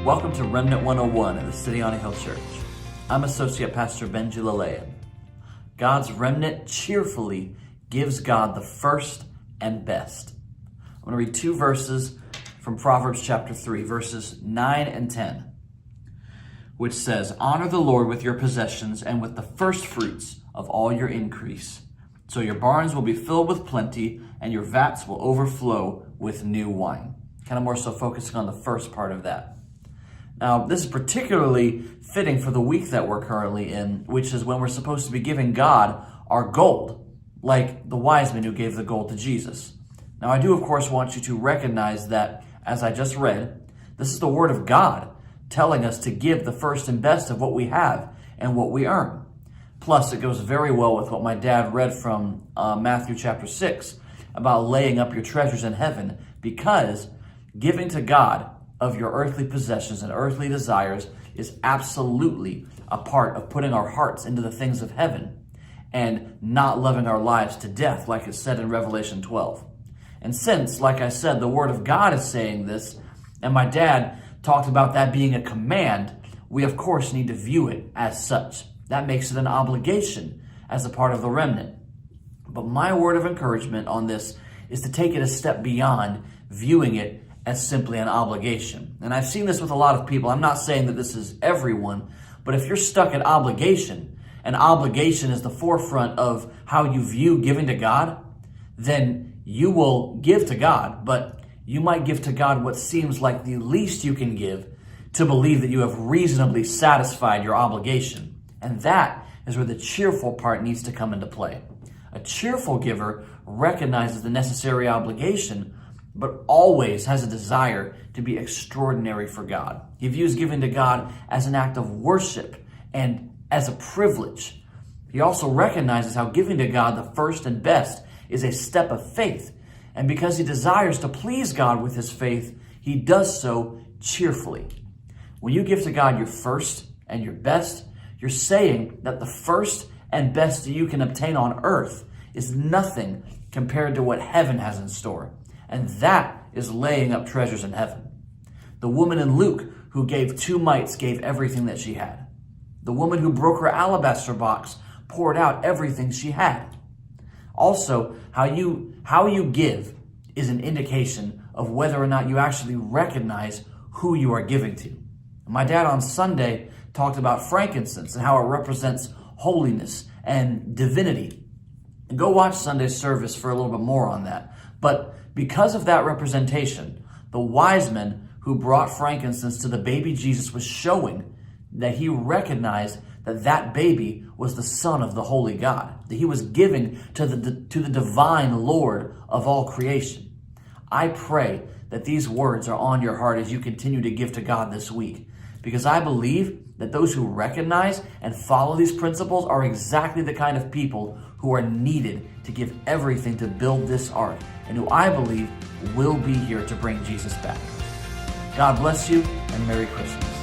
Welcome to Remnant 101 at the City on a Hill Church. I'm Associate Pastor Benji Lalean. God's remnant cheerfully gives God the first and best. I'm going to read two verses from Proverbs chapter 3, verses 9 and 10, which says, "Honor the Lord with your possessions and with the first fruits of all your increase. So your barns will be filled with plenty and your vats will overflow with new wine." Kind of more so focusing on the first part of that. Now, this is particularly fitting for the week that we're currently in, which is when we're supposed to be giving God our gold, like the wise men who gave the gold to Jesus. Now, I do, of course, want you to recognize that, as I just read, this is the Word of God telling us to give the first and best of what we have and what we earn. Plus, it goes very well with what my dad read from Matthew chapter 6 about laying up your treasures in heaven, because giving to God of your earthly possessions and earthly desires is absolutely a part of putting our hearts into the things of heaven and not loving our lives to death, like it's said in Revelation 12. And since, like I said, the Word of God is saying this, and my dad talked about that being a command, we of course need to view it as such. That makes it an obligation as a part of the remnant. But my word of encouragement on this is to take it a step beyond viewing it as simply an obligation. And I've seen this with a lot of people. I'm not saying that this is everyone, but if you're stuck at obligation, and obligation is the forefront of how you view giving to God, then you will give to God, but you might give to God what seems like the least you can give to believe that you have reasonably satisfied your obligation. And that is where the cheerful part needs to come into play. A cheerful giver recognizes the necessary obligation, but always has a desire to be extraordinary for God. He views giving to God as an act of worship and as a privilege. He also recognizes how giving to God the first and best is a step of faith. And because he desires to please God with his faith, he does so cheerfully. When you give to God your first and your best, you're saying that the first and best that you can obtain on earth is nothing compared to what heaven has in store. And that is laying up treasures in heaven. The woman in Luke who gave 2 mites gave everything that she had. The woman who broke her alabaster box poured out everything she had. Also, how you give is an indication of whether or not you actually recognize who you are giving to. My dad on Sunday talked about frankincense and how it represents holiness and divinity. And go watch Sunday's service for a little bit more on that. But because of that representation, the wise men who brought frankincense to the baby Jesus was showing that he recognized that that baby was the Son of the Holy God, that he was giving to the divine Lord of all creation. I pray that these words are on your heart as you continue to give to God this week, because I believe that those who recognize and follow these principles are exactly the kind of people who are needed to give everything to build this ark, and who I believe will be here to bring Jesus back. God bless you, and Merry Christmas.